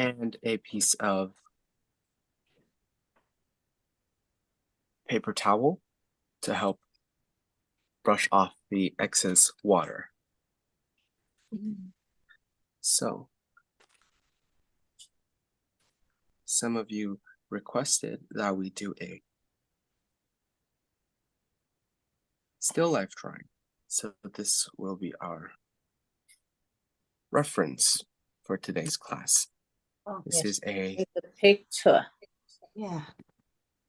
and a piece of paper towel to help brush off the excess water. So, some of you requested that we do a still life drawing. So this will be our reference for today's class. This is It's a picture. Yeah.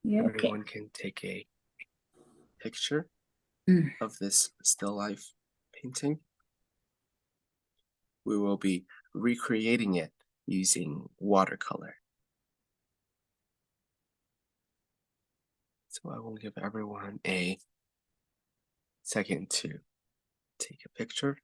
Everyone can take a picture of this still life painting. We will be recreating it using watercolor. So I will give everyone a second to take a picture.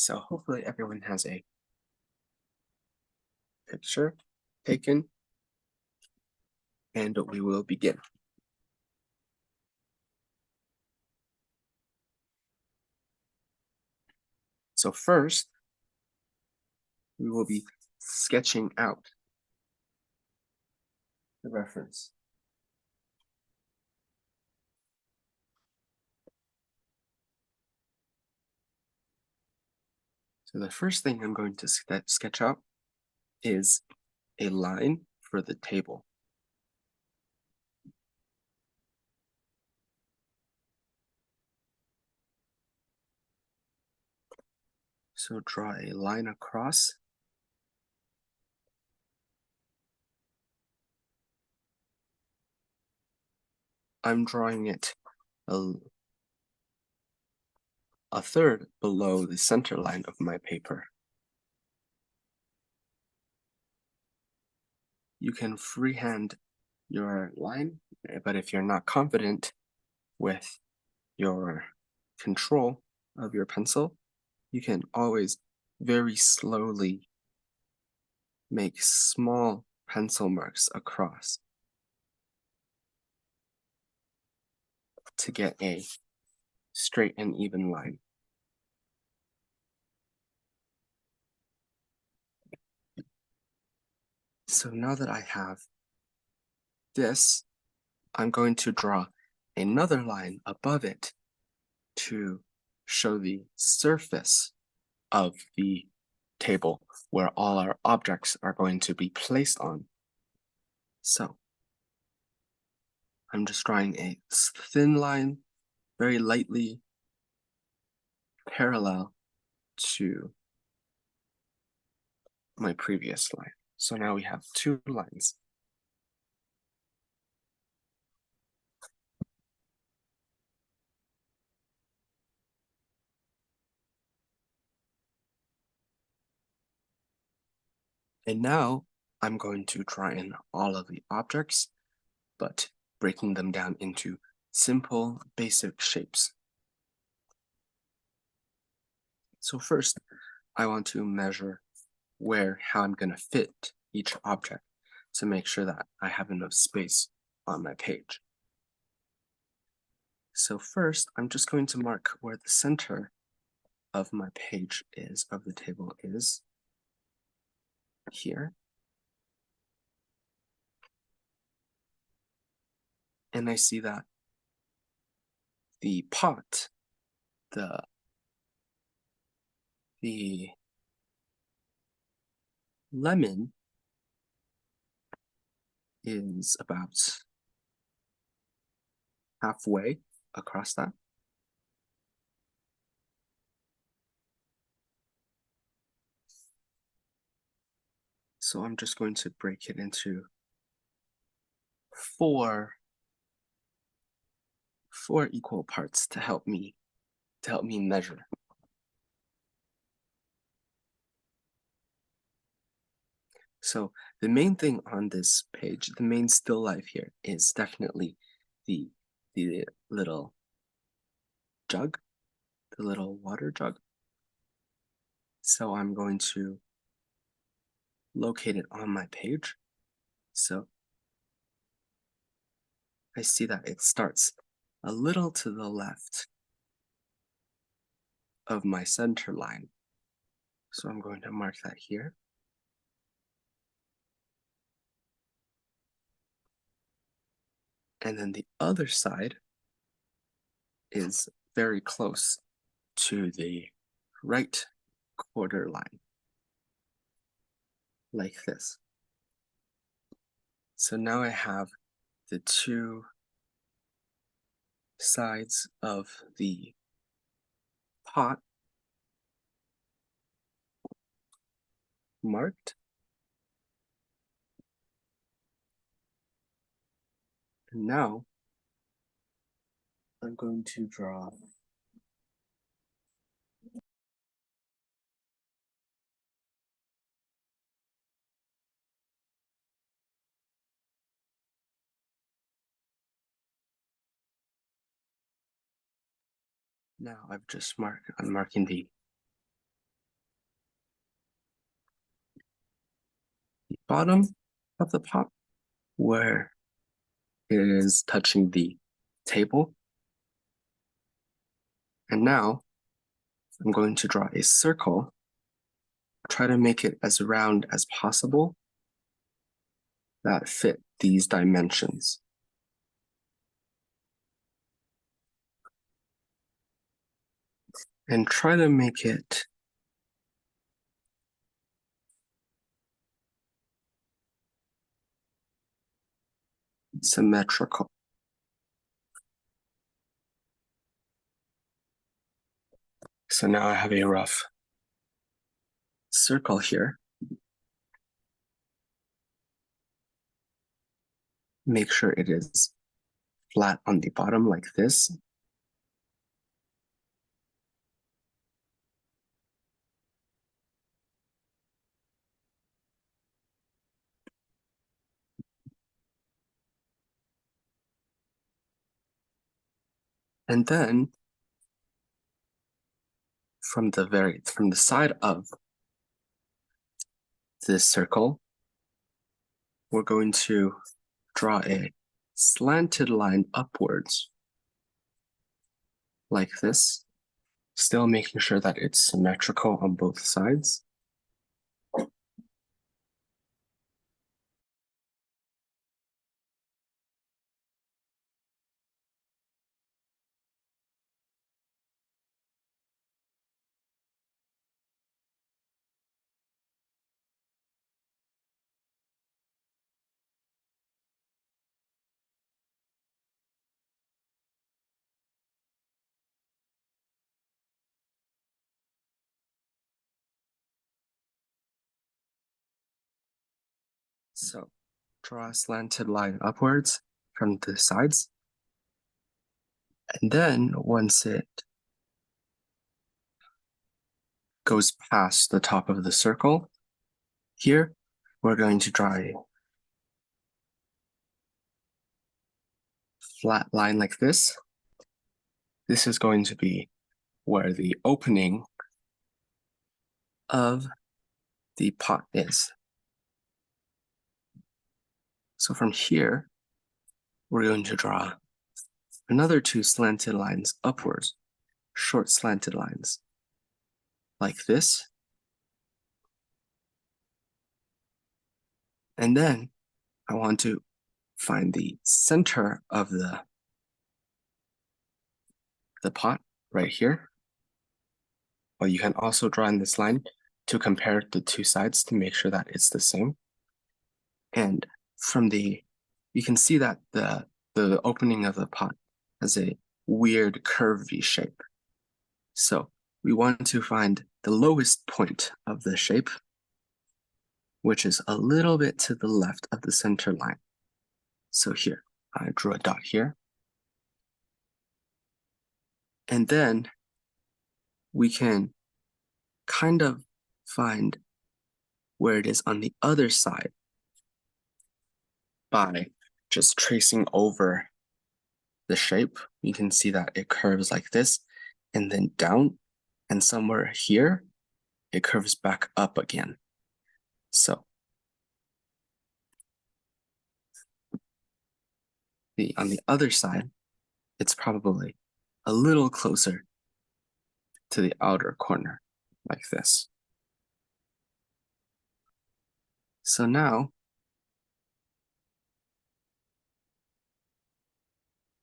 So hopefully everyone has a picture taken, and we will begin. So first, we will be sketching out the reference. So the first thing I'm going to sketch out is a line for the table. So draw a line across. I'm drawing it a third below the center line of my paper. You can freehand your line, but if you're not confident with your control of your pencil, you can always very slowly make small pencil marks across to get a straight and even line. So now that I have this, I'm going to draw another line above it to show the surface of the table where all our objects are going to be placed on. So I'm just drawing a thin line, very lightly parallel to my previous line. So now we have two lines. And now I'm going to draw in all of the objects, but breaking them down into simple, basic shapes. So first, I want to measure how I'm going to fit each object to make sure that I have enough space on my page. So first, I'm just going to mark where the center of my page is, of the table is, here. And I see that the pot, the lemon is about halfway across that. So I'm just going to break it into four equal parts to help me measure. So the main thing on this page, the main still life here, is definitely the little jug, the little water jug. So I'm going to locate it on my page. So I see that it starts a little to the left of my center line. So I'm going to mark that here. And then the other side is very close to the right quarter line, like this. So now I have the two sides of the pot marked. And now I'm going to draw I'm marking the bottom of the pot where it is touching the table. And now I'm going to draw a circle, try to make it as round as possible that fit these dimensions. And try to make it symmetrical. So now I have a rough circle here. Make sure it is flat on the bottom like this. And then from the side of this circle, we're going to draw a slanted line upwards like this, still making sure that it's symmetrical on both sides. So draw a slanted line upwards from the sides. And then once it goes past the top of the circle, here we're going to draw a flat line like this. This is going to be where the opening of the pot is. So from here, we're going to draw another two slanted lines upwards, short slanted lines, like this. And then I want to find the center of the pot right here. Well, you can also draw in this line to compare the two sides to make sure that it's the same. And from you can see that the opening of the pot has a weird curvy shape. So we want to find the lowest point of the shape which is a little bit to the left of the center line. So here, I drew a dot here. And then we can kind of find where it is on the other side by just tracing over the shape. You can see that it curves like this and then down, and somewhere here, it curves back up again. So on the other side, it's probably a little closer to the outer corner, like this. So now,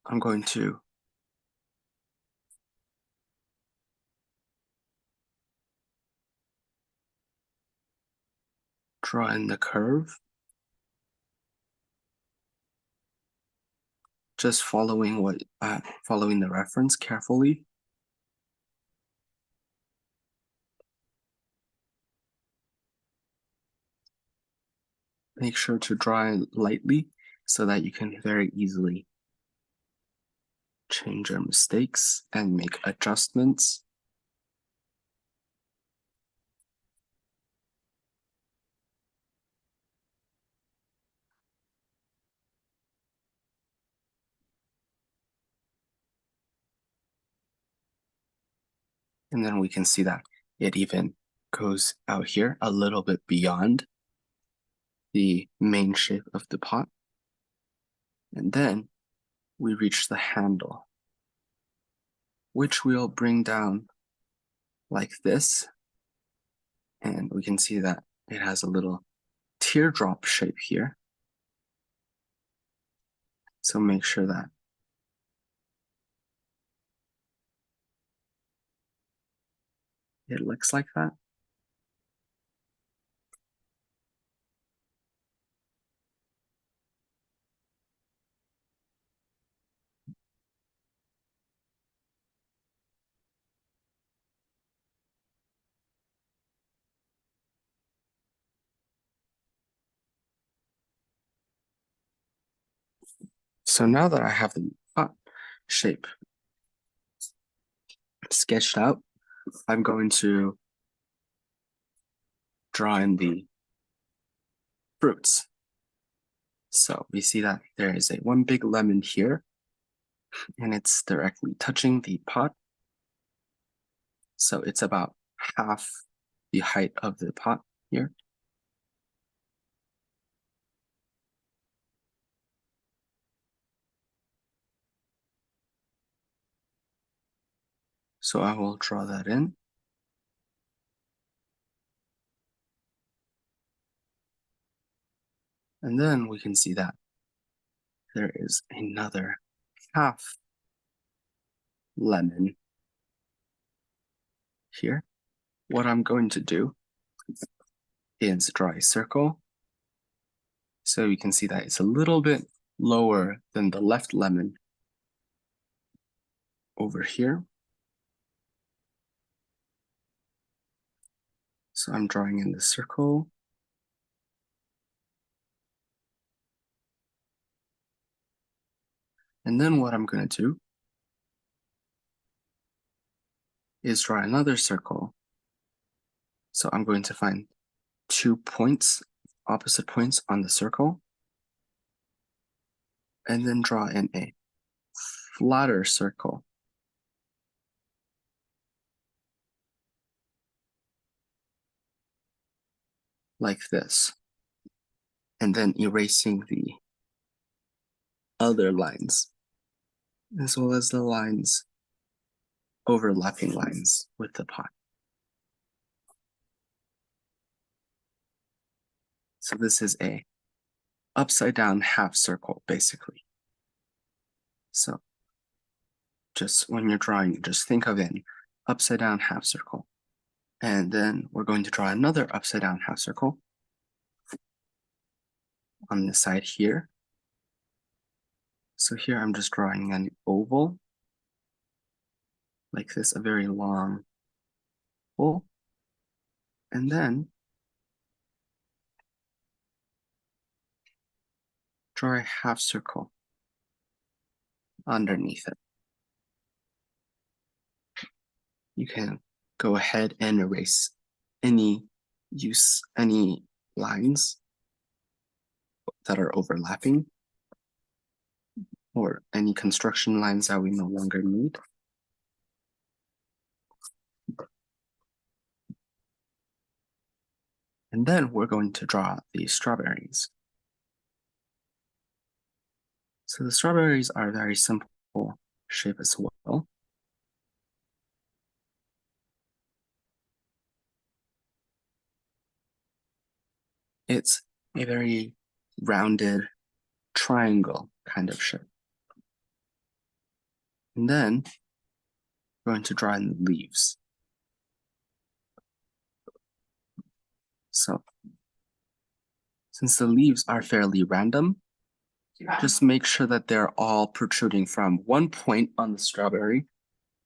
I'm going to draw in the curve, just following the reference carefully. Make sure to draw it lightly so that you can very easily change your mistakes and make adjustments. And then we can see that it even goes out here a little bit beyond the main shape of the pot. And then we reach the handle, which we'll bring down like this. And we can see that it has a little teardrop shape here. So make sure that it looks like that. So now that I have the pot shape sketched out, I'm going to draw in the fruits. So we see that there is one big lemon here, and it's directly touching the pot. So it's about half the height of the pot here. So I will draw that in. And then we can see that there is another half lemon here. What I'm going to do is draw a circle. So you can see that it's a little bit lower than the left lemon over here. So I'm drawing in the circle. And then what I'm going to do is draw another circle. So I'm going to find 2 points, opposite points on the circle, and then draw in a flatter circle, like this, and then erasing the other lines, as well as the lines, overlapping lines with the pot. So this is a upside down half circle, basically. So just when you're drawing, just think of an upside down half circle. And then we're going to draw another upside down half circle on the side here. So here I'm just drawing an oval, like this, a very long oval. And then draw a half circle underneath it. You can go ahead and erase any lines that are overlapping or any construction lines that we no longer need. And then we're going to draw the strawberries. So the strawberries are a very simple shape as well. It's a very rounded triangle kind of shape. And then we're going to draw in the leaves. So since the leaves are fairly random, just make sure that they're all protruding from one point on the strawberry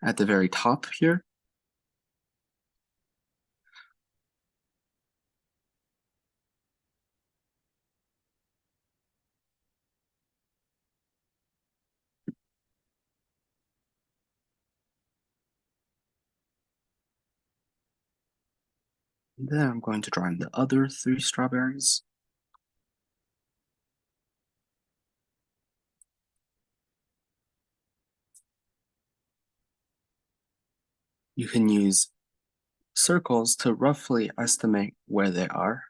at the very top here. And then I'm going to draw in the other 3 strawberries. You can use circles to roughly estimate where they are.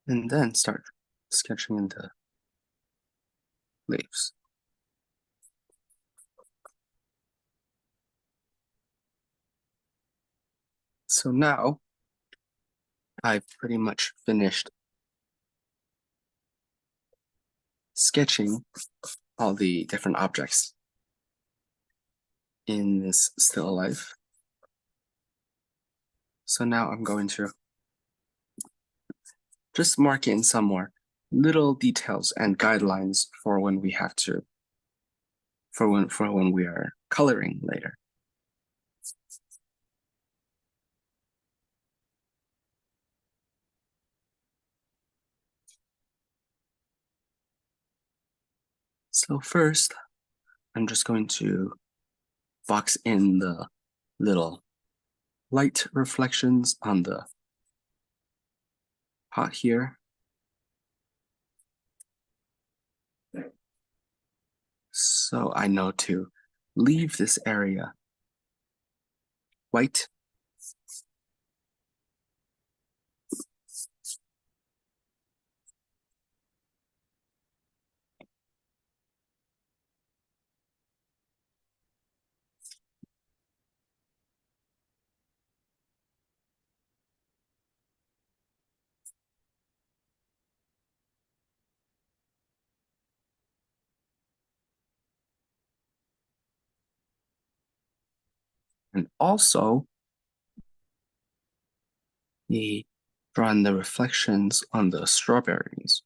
And then start sketching in the leaves. So now I've pretty much finished sketching all the different objects in this still life. So now I'm going to just mark in some more little details and guidelines for when we have to, for when we are coloring later. So first, I'm just going to box in the little light reflections on the pot here. So I know to leave this area white. And also draw in the reflections on the strawberries.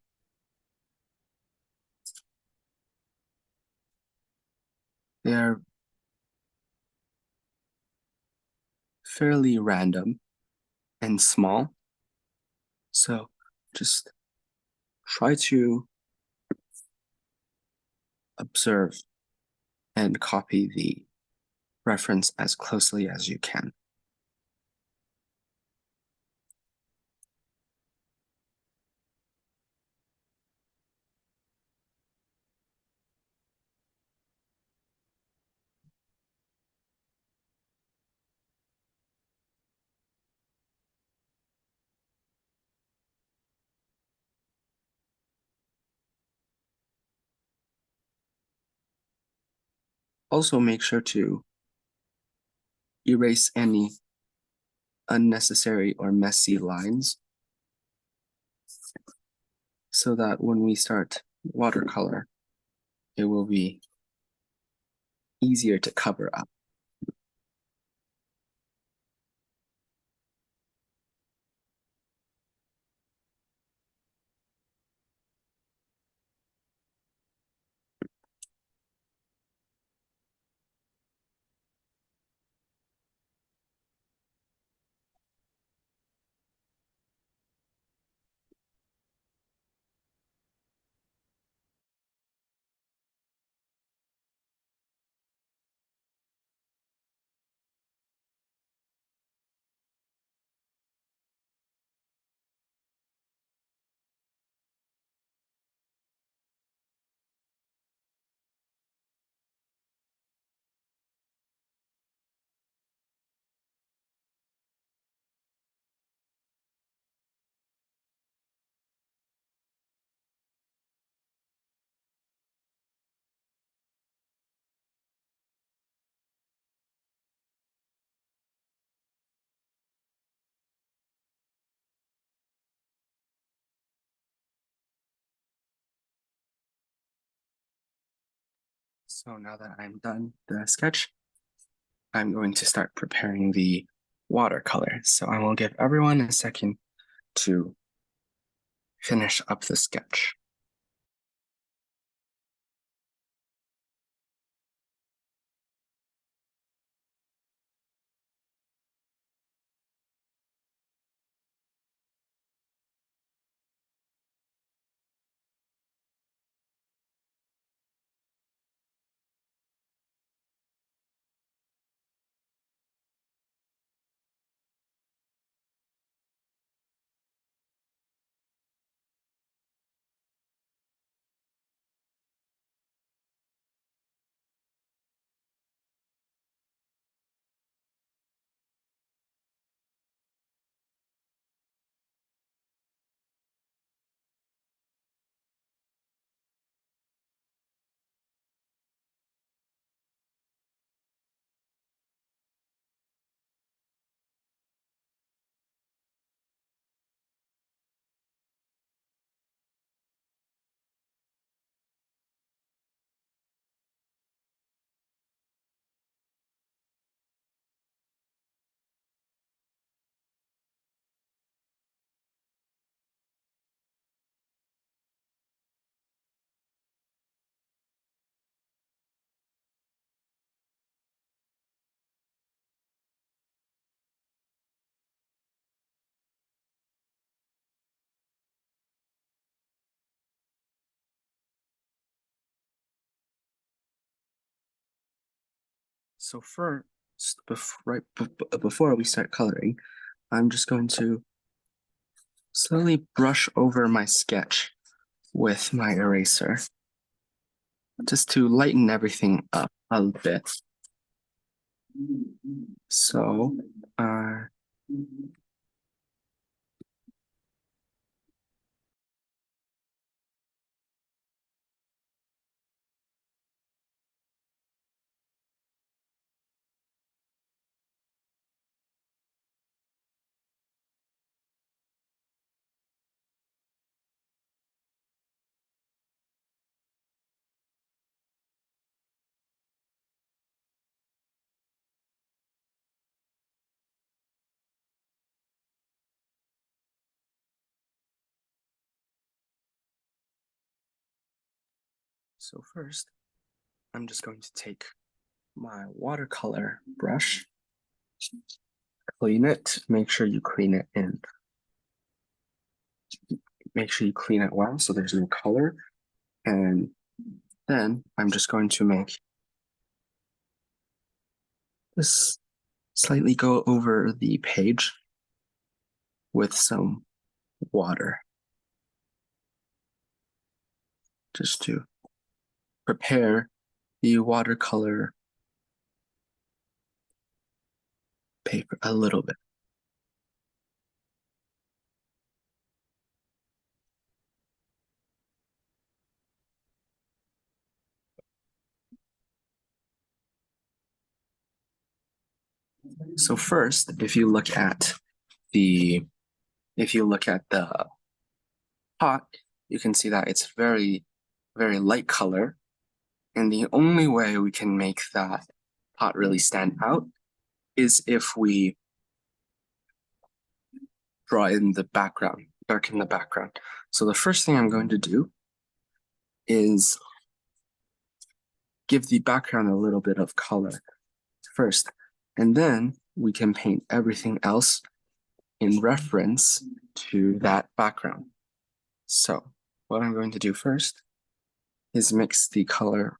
They are fairly random and small. So just try to observe and copy the reference as closely as you can. Also make sure to erase any unnecessary or messy lines so that when we start watercolor, it will be easier to cover up. So now that I'm done the sketch, I'm going to start preparing the watercolor. So I will give everyone a second to finish up the sketch. So first, before we start coloring, I'm just going to slowly brush over my sketch with my eraser, just to lighten everything up a bit. So, so first, I'm just going to take my watercolor brush, clean it, make sure you clean it in. Make sure you clean it well so there's no color. And then I'm just going to make this slightly go over the page with some water, just to prepare the watercolor paper a little bit. So first, if you look at the pot, you can see that it's very, very light color. And the only way we can make that pot really stand out is if we draw in the background, darken the background. So the first thing I'm going to do is give the background a little bit of color first, and then we can paint everything else in reference to that background. So what I'm going to do first is mix the color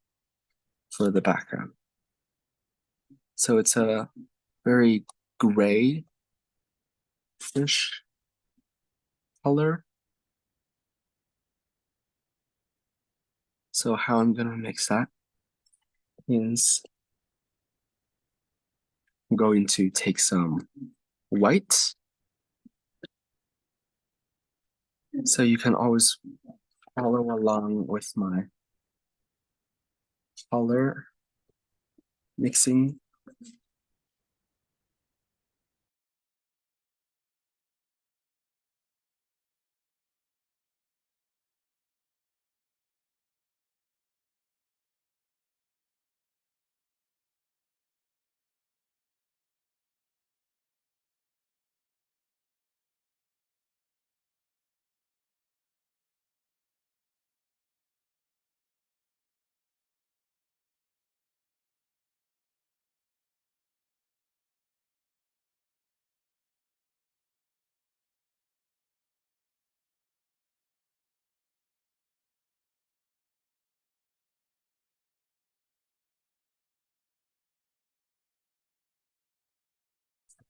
for the background. So it's a very gray-ish color. So how I'm gonna mix that is I'm going to take some white. So you can always follow along with my color mixing.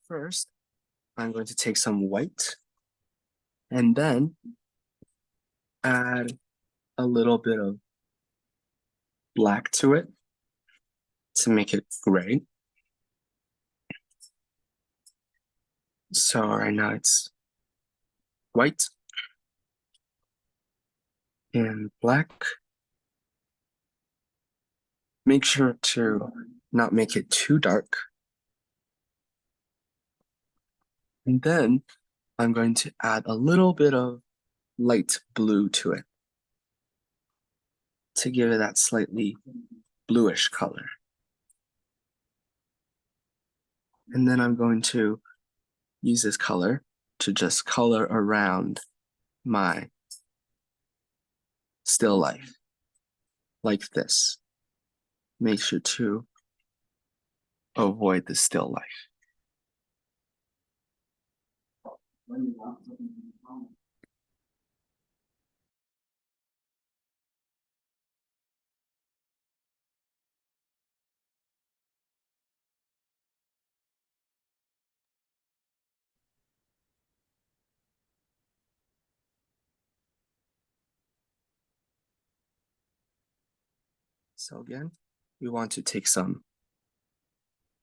First, I'm going to take some white and then add a little bit of black to it to make it gray. So right now it's white and black. Make sure to not make it too dark. And then I'm going to add a little bit of light blue to it to give it that slightly bluish color. And then I'm going to use this color to just color around my still life, like this. Make sure to avoid the still life. So again, we want to take some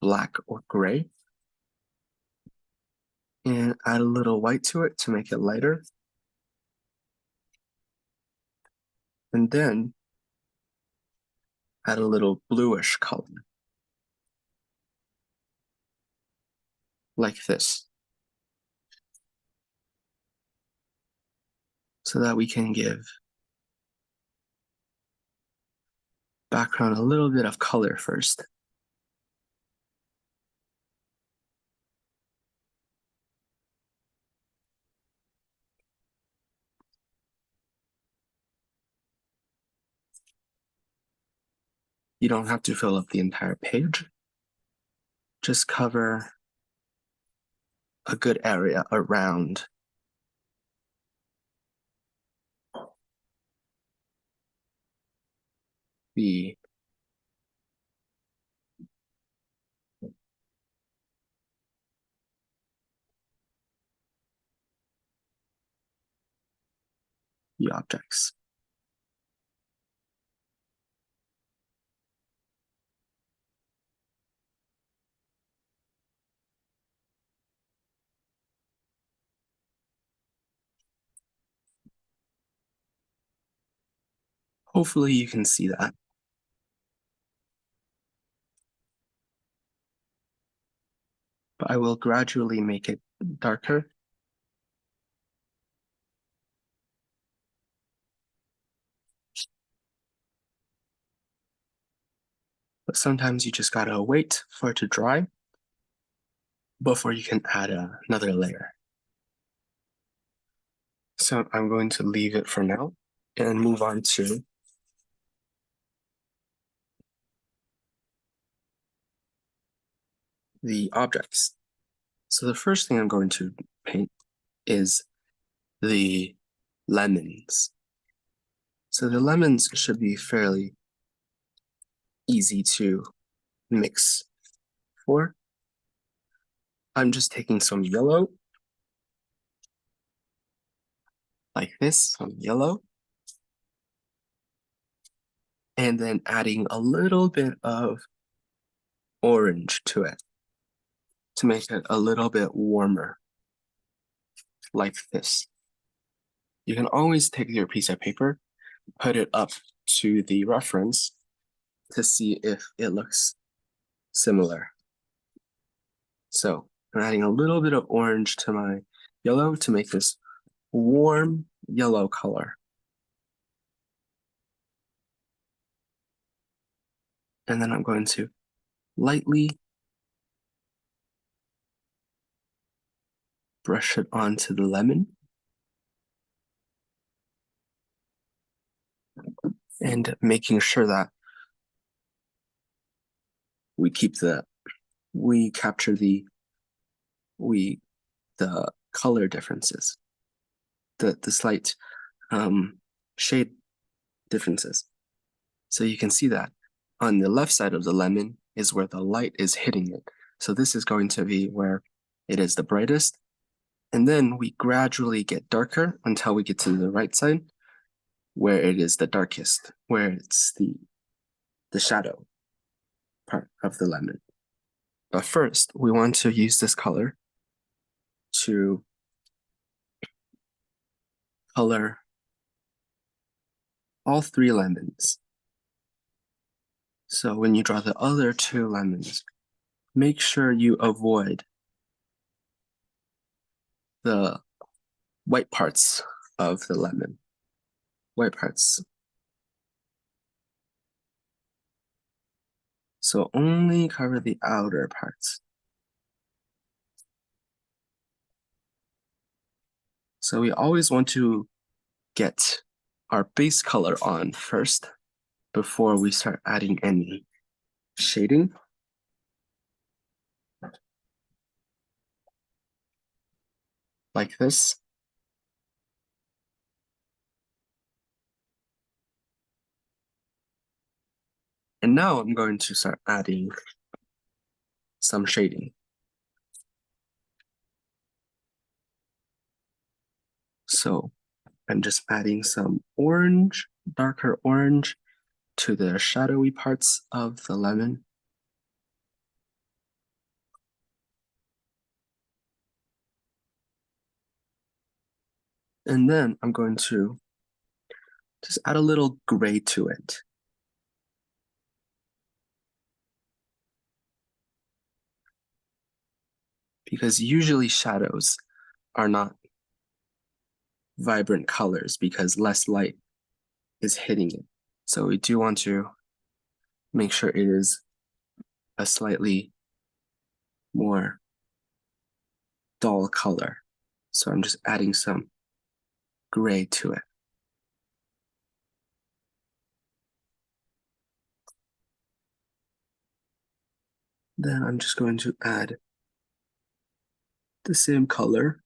black or gray and add a little white to it to make it lighter. And then add a little bluish color, like this, so that we can give background a little bit of color first. You don't have to fill up the entire page. Just cover a good area around the objects. Hopefully you can see that. but I will gradually make it darker. But sometimes you just gotta wait for it to dry before you can add another layer. So I'm going to leave it for now and move on to the objects. So the first thing I'm going to paint is the lemons. So the lemons should be fairly easy to mix for. I'm just taking some yellow, like this, some yellow, and then adding a little bit of orange to it to make it a little bit warmer, like this. You can always take your piece of paper, put it up to the reference to see if it looks similar. So I'm adding a little bit of orange to my yellow to make this warm yellow color. And then I'm going to lightly brush it onto the lemon. And making sure that we capture the color differences, the slight shade differences. So you can see that on the left side of the lemon is where the light is hitting it. So this is going to be where it is the brightest. And then we gradually get darker until we get to the right side where it is the darkest, where it's the shadow part of the lemon. But first, we want to use this color to color all 3 lemons. So when you draw the other 2 lemons, make sure you avoid the white parts of the lemon. White parts. So only cover the outer parts. So we always want to get our base color on first before we start adding any shading. Like this. And now I'm going to start adding some shading. So I'm just adding some orange, darker orange, to the shadowy parts of the lemon. And then I'm going to just add a little gray to it. Because usually shadows are not vibrant colors because less light is hitting it. So we do want to make sure it is a slightly more dull color. So I'm just adding some gray to it. Then I'm just going to add the same color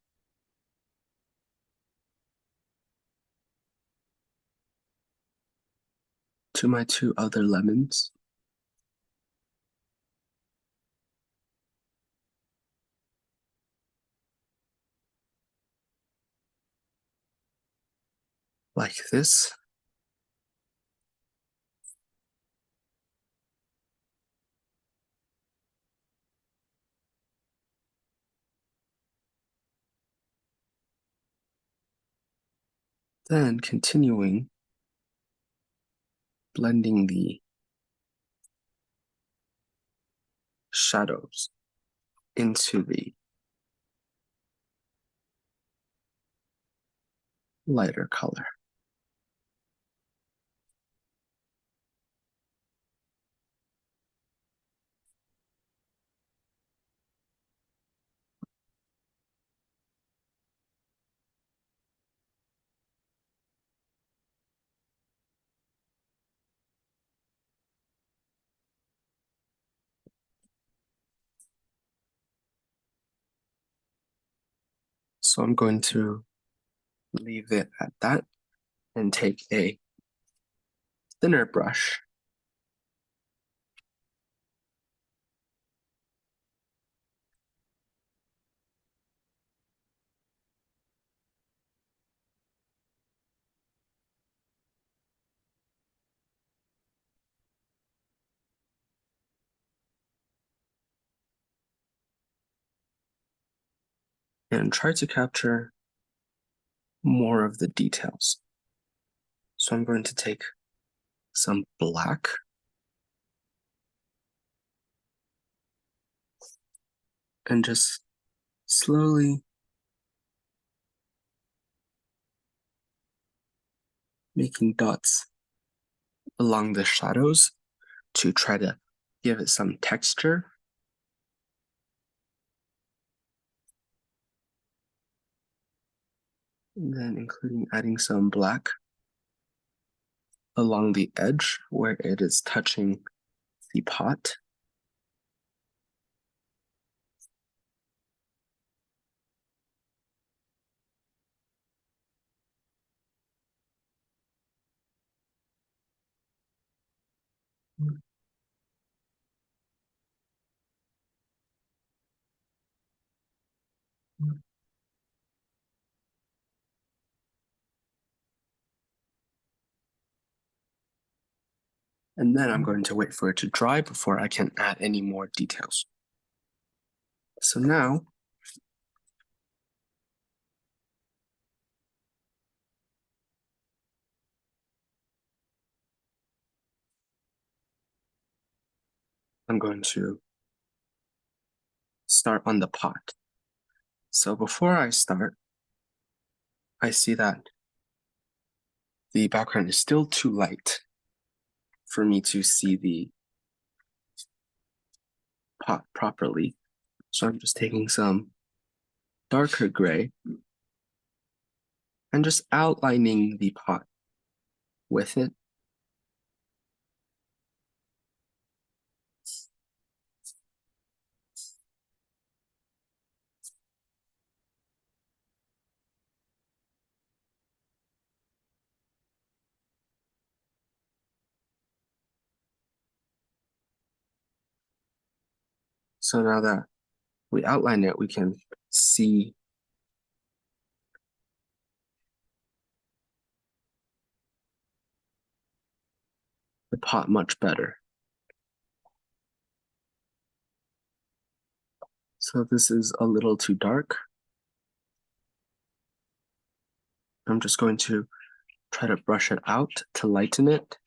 to my 2 other lemons. Like this. Then continuing blending the shadows into the lighter color. So I'm going to leave it at that and take a thinner brush and try to capture more of the details. So I'm going to take some black and just slowly making dots along the shadows to try to give it some texture. And then including adding some black along the edge where it is touching the pot. And then I'm going to wait for it to dry before I can add any more details. So now I'm going to start on the pot. So before I start, I see that the background is still too light for me to see the pot properly. So I'm just taking some darker gray and just outlining the pot with it. So now that we outline it, we can see the pot much better. So this is a little too dark. I'm just going to try to brush it out to lighten it.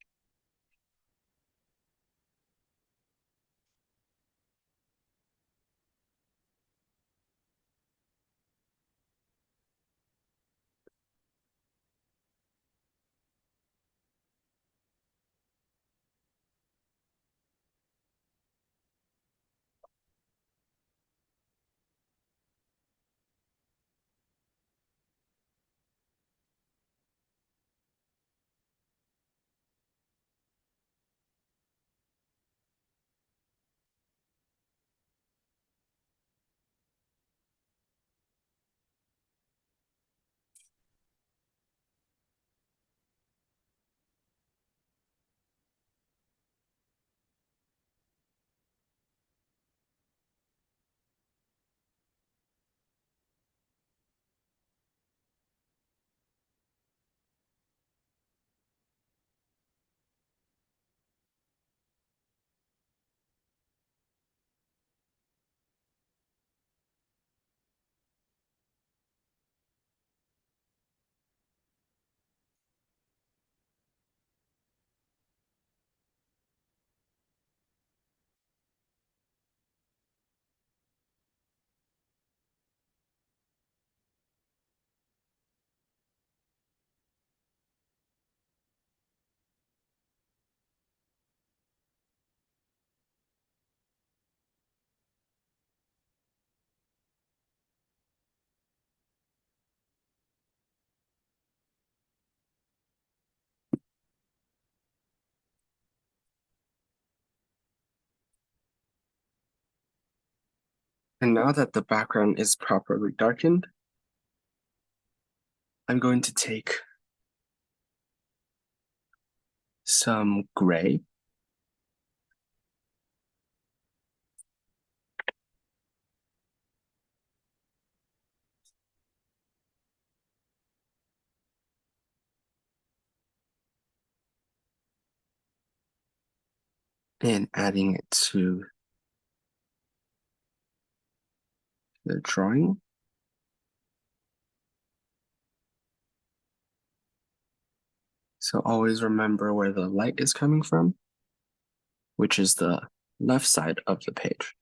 And now that the background is properly darkened, I'm going to take some gray and adding it to the drawing. So always remember where the light is coming from, which is the left side of the page.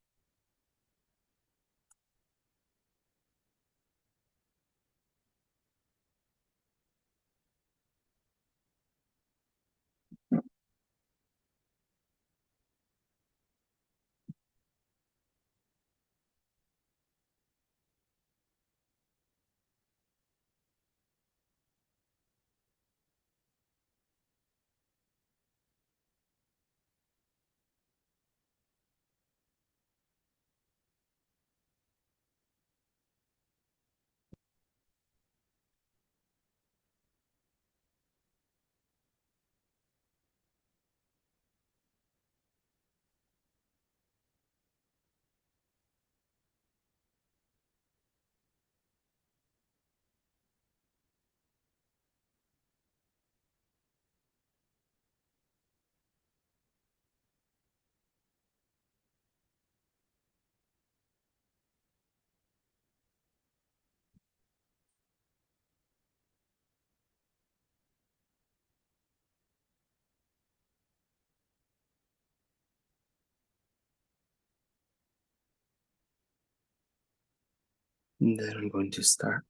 And then I'm going to start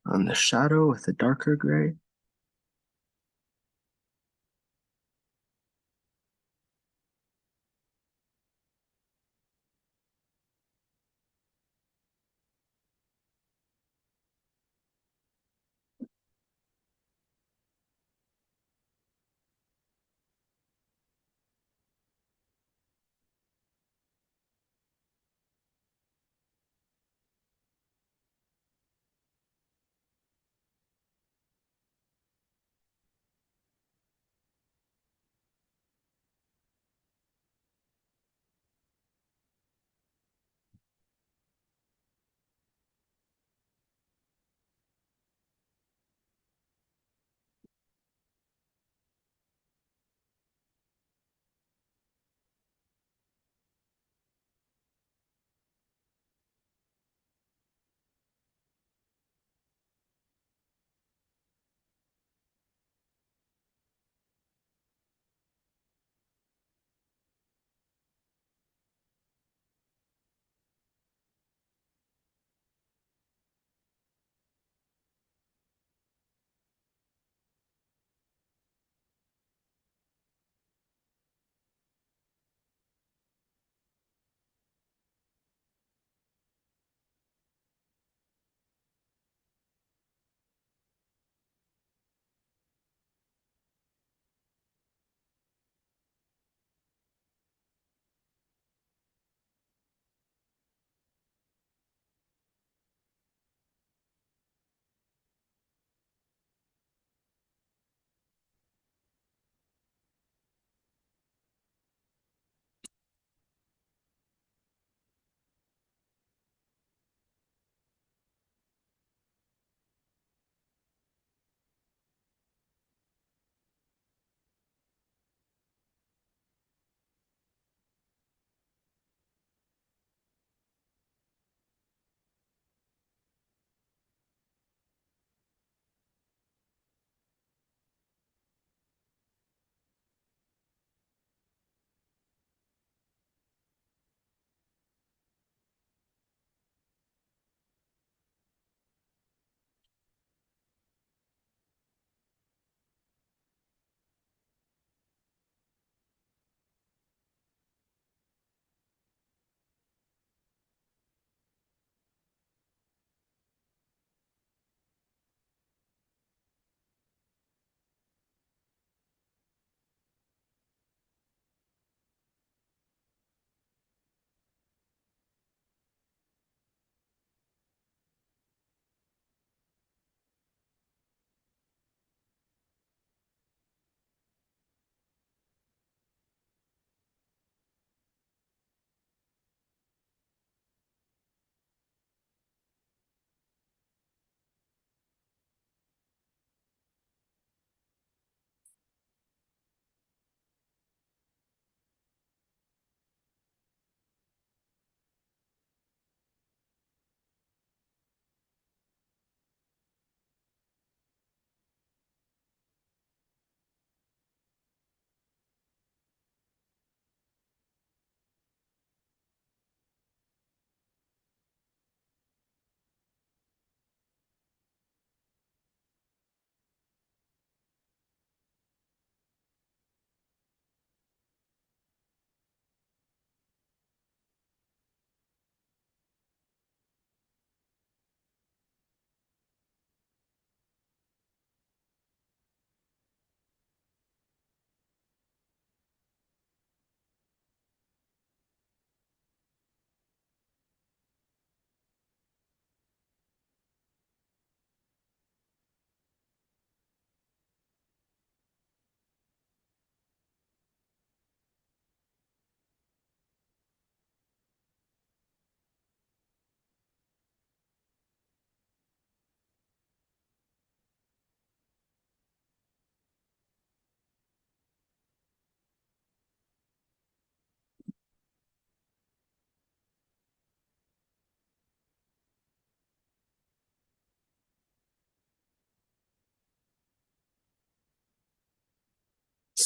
on the shadow with a darker gray.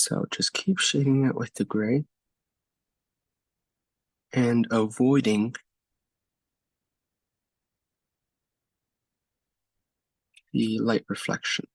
So just keep shading it with the gray and avoiding the light reflection.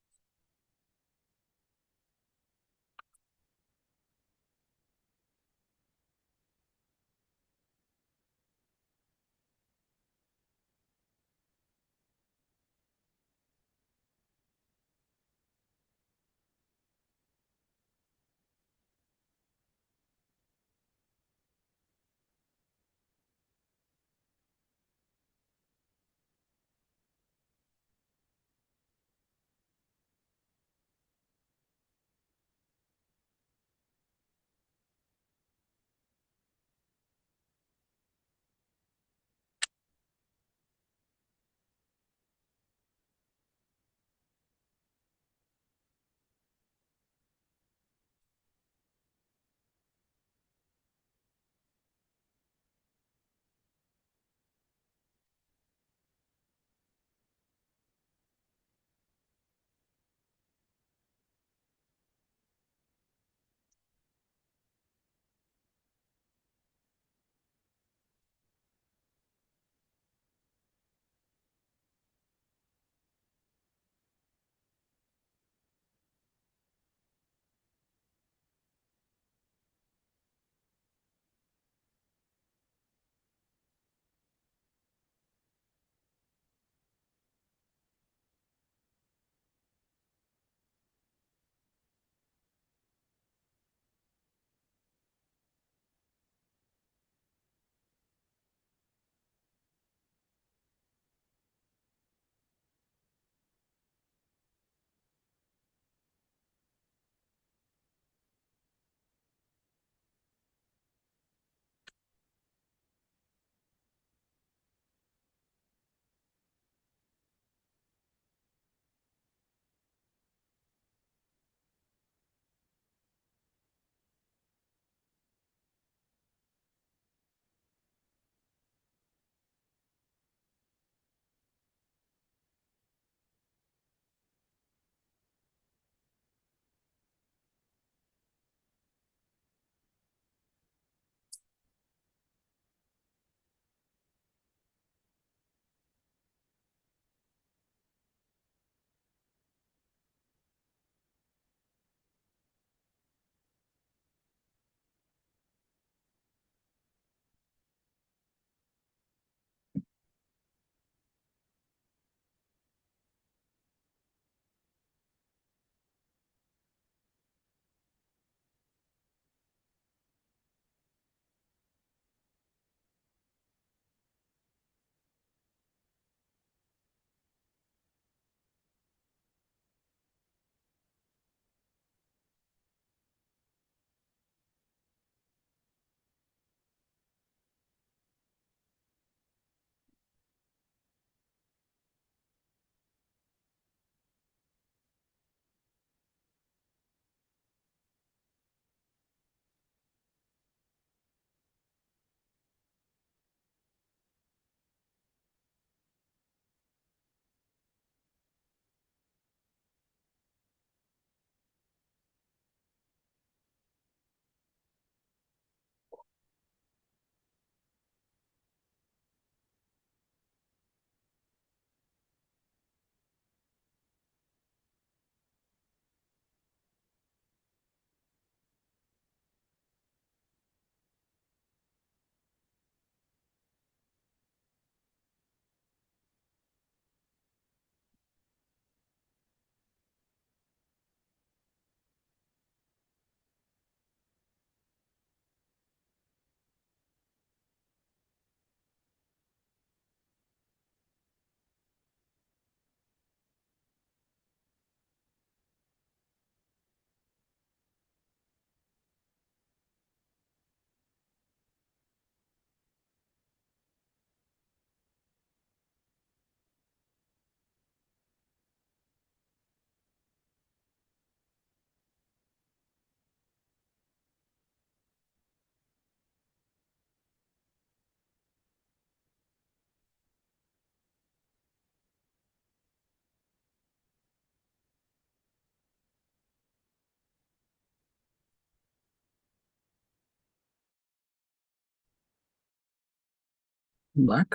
black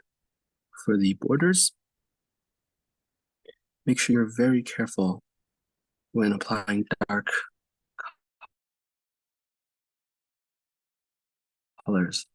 for the borders. Make sure you're very careful when applying dark colors.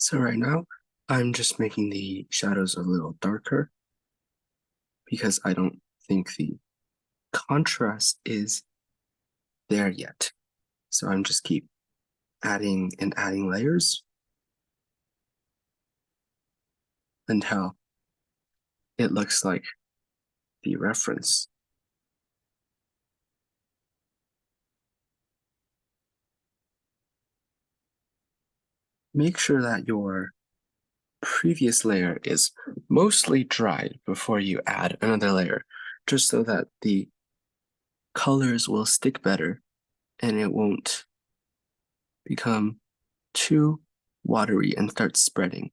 So right now, I'm just making the shadows a little darker because I don't think the contrast is there yet. So I'm just keep adding and adding layers until it looks like the reference. Make sure that your previous layer is mostly dried before you add another layer, just so that the colors will stick better and it won't become too watery and start spreading.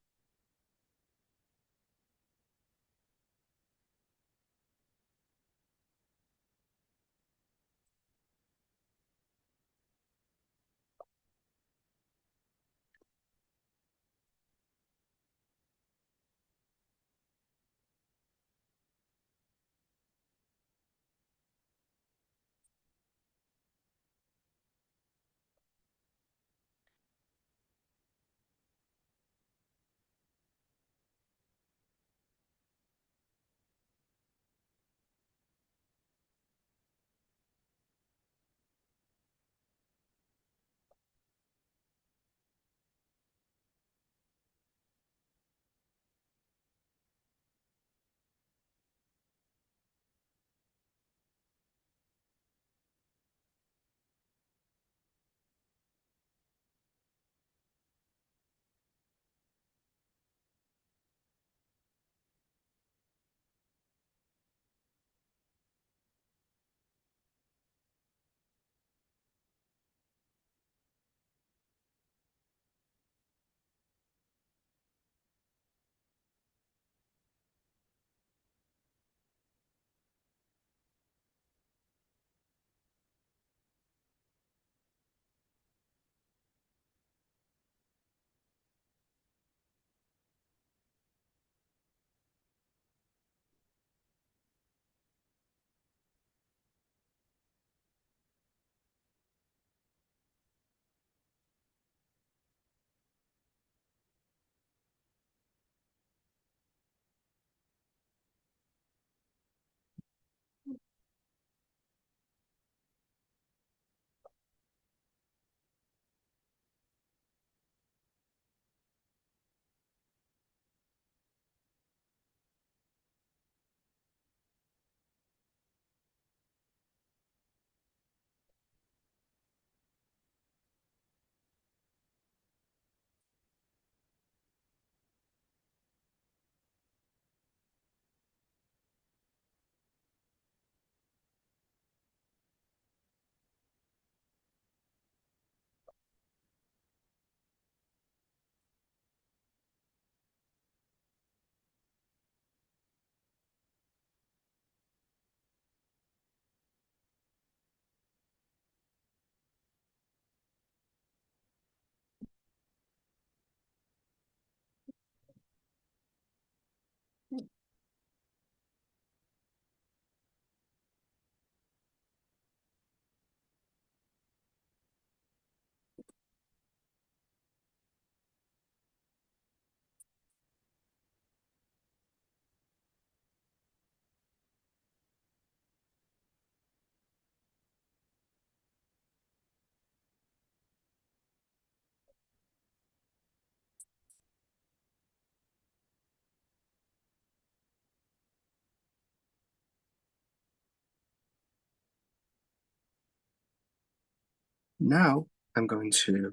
Now I'm going to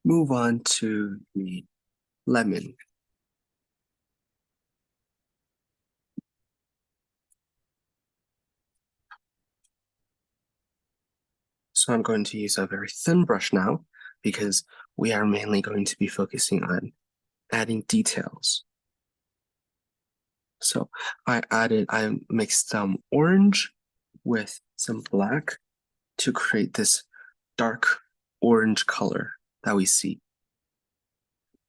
move on to the lemon. So I'm going to use a very thin brush now because we are mainly going to be focusing on adding details. So I mixed some orange with some black to create this dark orange color that we see.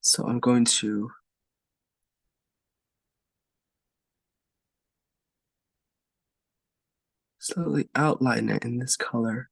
So I'm going to slowly outline it in this color.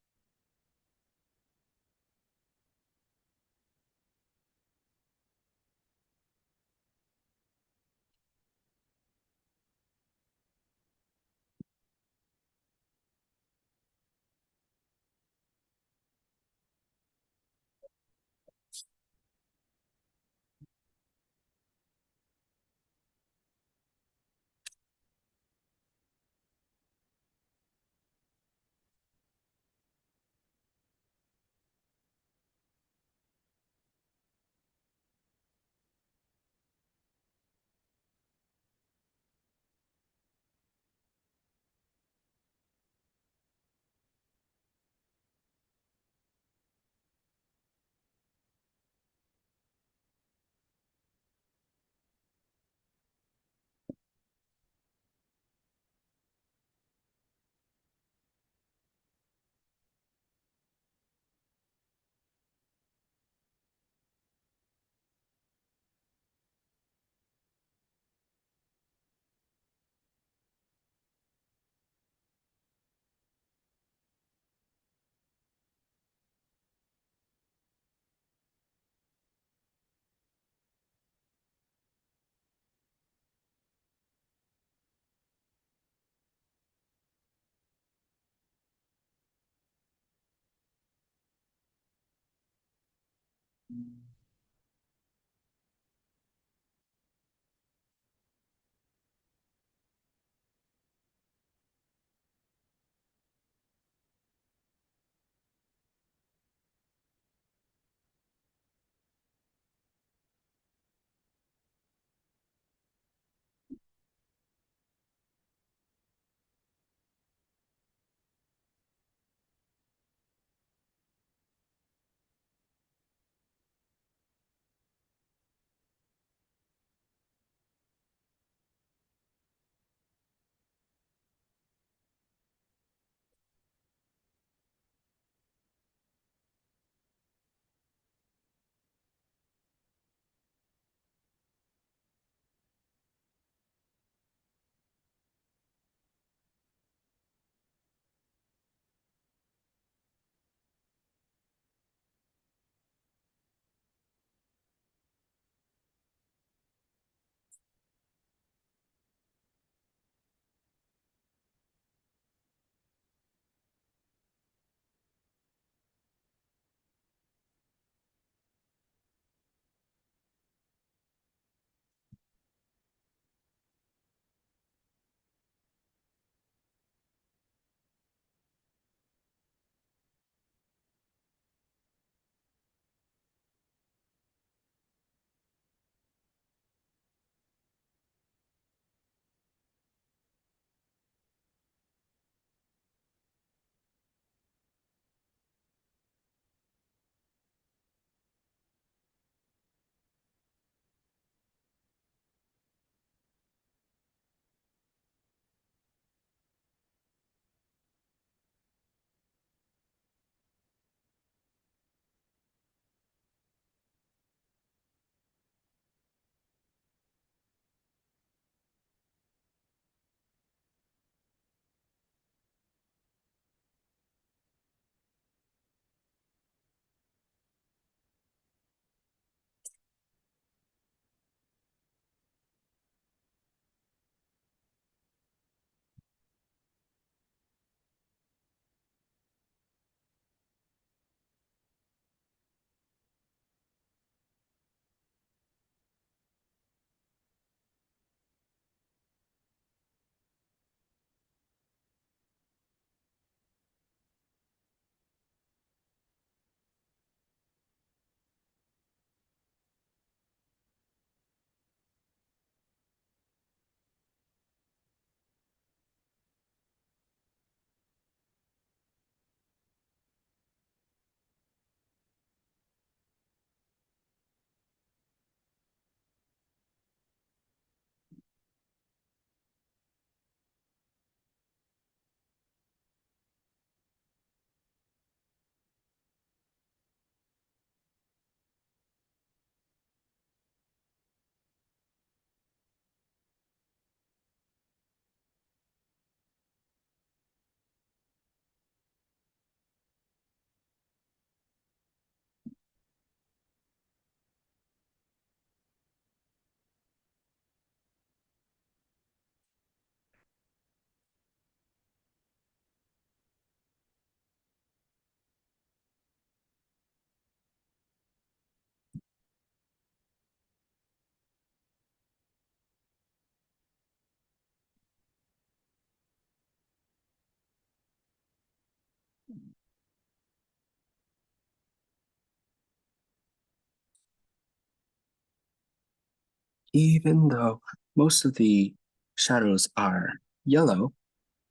Even though most of the shadows are yellow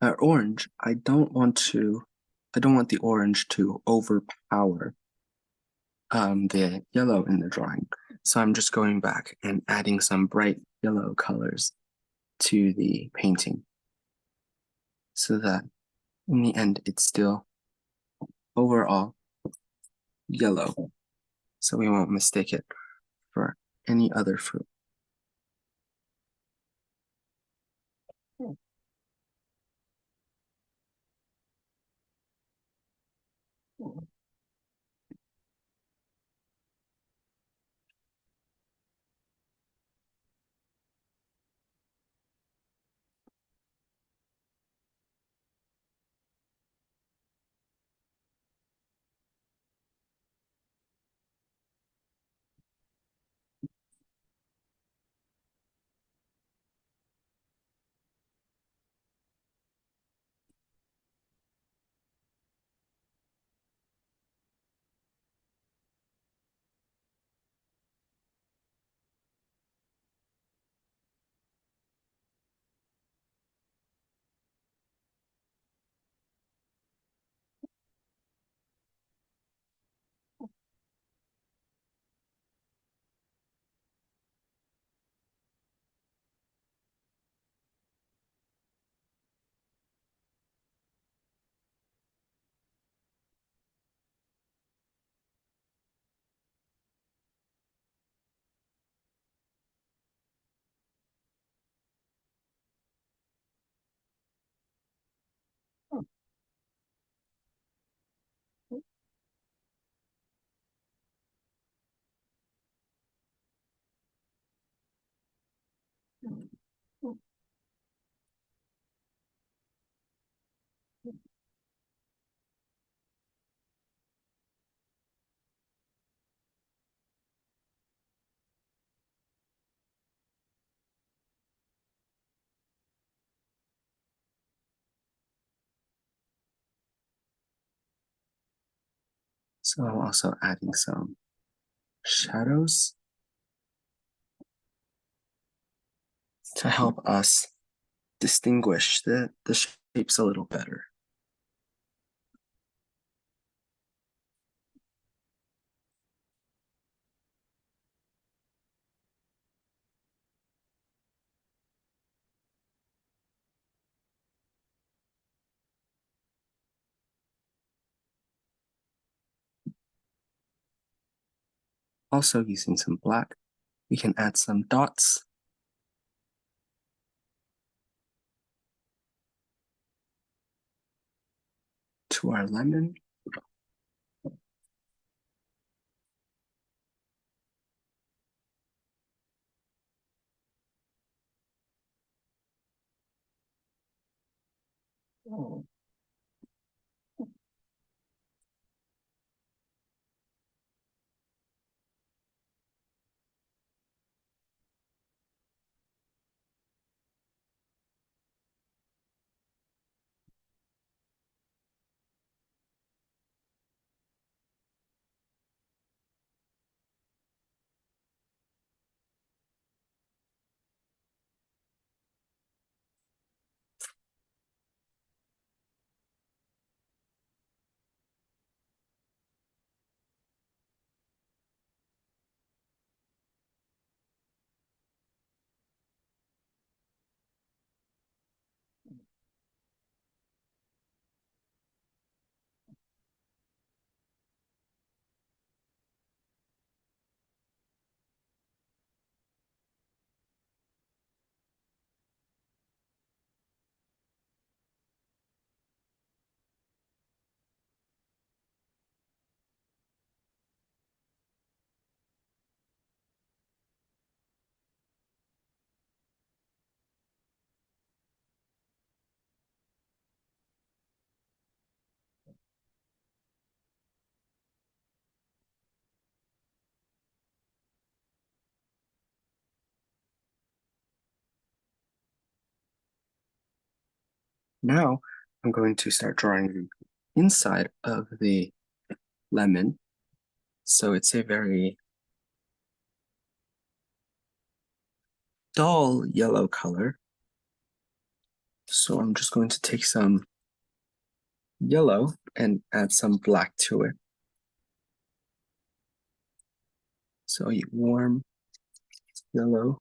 or orange, I don't want the orange to overpower the yellow in the drawing. So I'm just going back and adding some bright yellow colors to the painting so that in the end it's still overall yellow. So we won't mistake it for any other fruit. So I'm also adding some shadows to help us distinguish the shapes a little better. Also using some black, we can add some dots to our lemon. Now I'm going to start drawing the inside of the lemon. So it's a very dull yellow color. So I'm just going to take some yellow and add some black to it. So a warm yellow.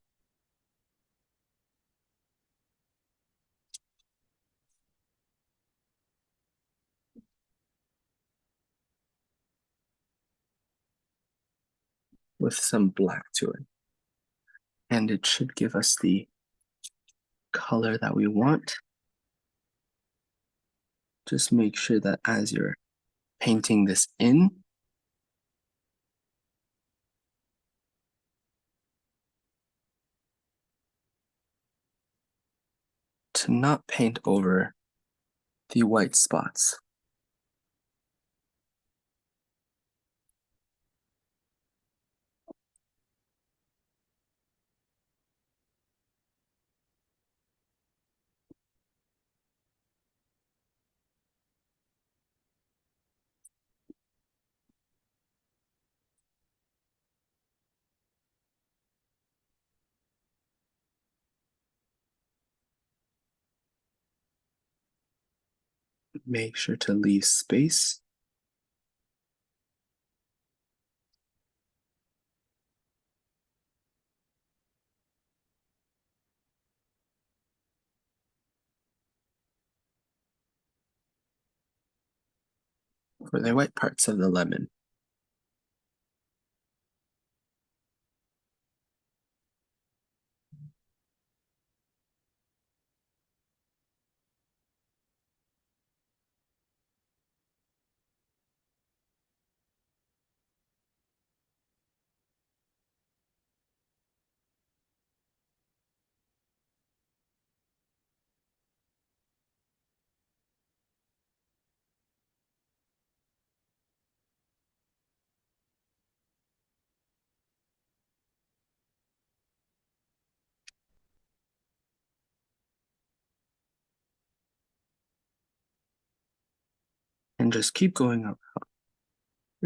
With some black to it. And it should give us the color that we want. Just make sure that as you're painting this in, to not paint over the white spots. Make sure to leave space. For the white parts of the lemon. And just keep going up.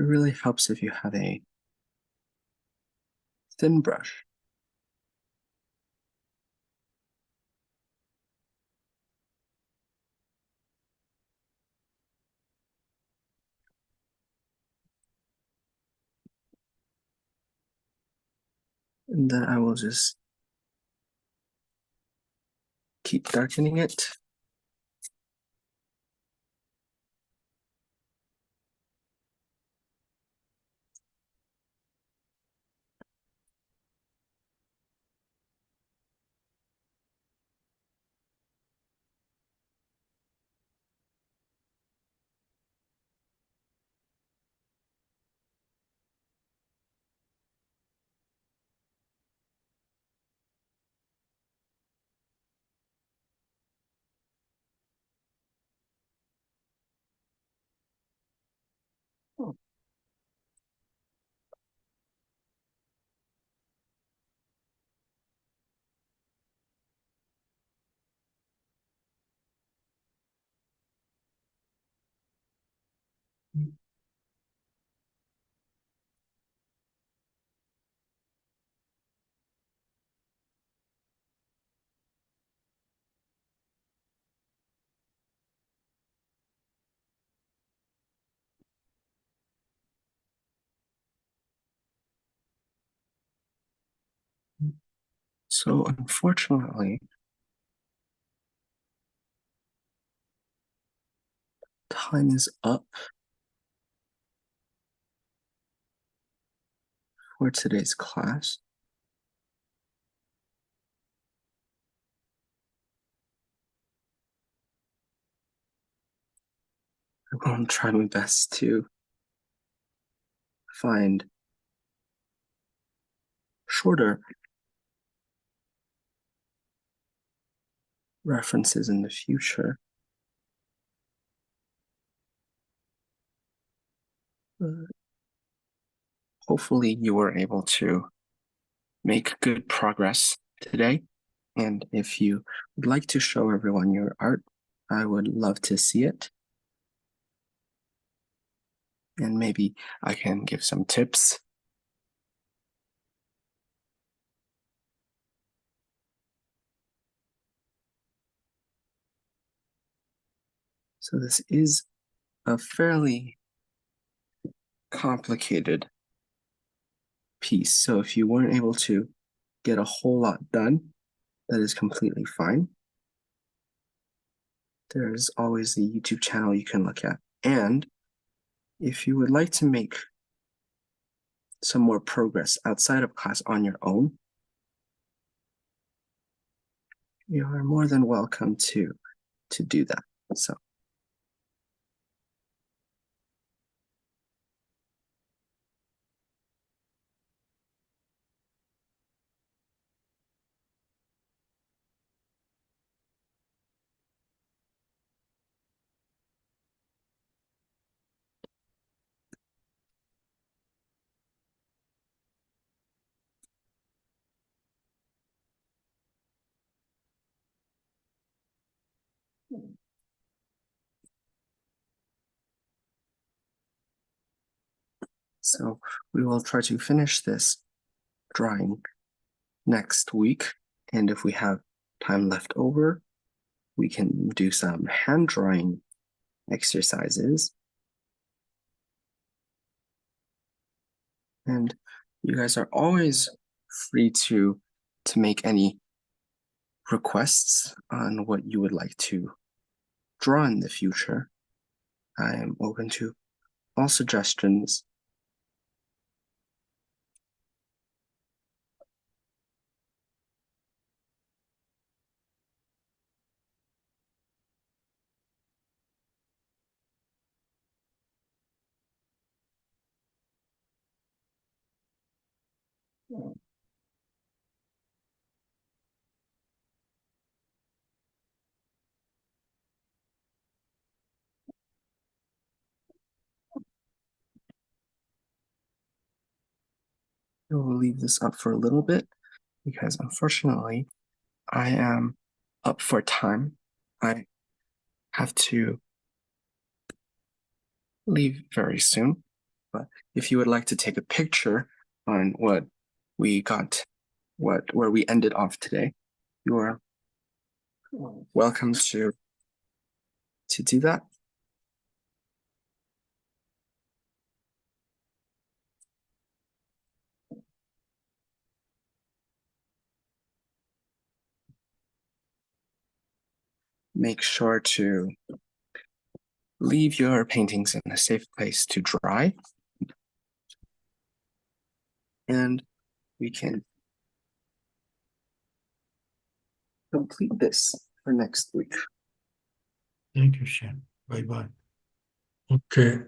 it really helps if you have a thin brush. And then I will just keep darkening it. So unfortunately, time is up for today's class. I'm going to try my best to find shorter references in the future. Hopefully you were able to make good progress today. And if you would like to show everyone your art, I would love to see it. And maybe I can give some tips. So this is a fairly complicated piece. So if you weren't able to get a whole lot done, that is completely fine. There's always the YouTube channel you can look at. And if you would like to make some more progress outside of class on your own, you are more than welcome to do that. So So we will try to finish this drawing next week. And if we have time left over, we can do some hand drawing exercises. And you guys are always free to make any requests on what you would like to draw in the future. I am open to all suggestions. I will leave this up for a little bit because unfortunately I am up for time. I have to leave very soon. But if you would like to take a picture on what we got, where we ended off today, you are welcome to do that. Make sure to leave your paintings in a safe place to dry. And we can complete this for next week. Thank you, Shan. Bye-bye. Okay.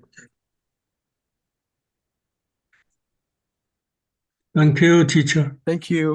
Thank you, teacher. Thank you.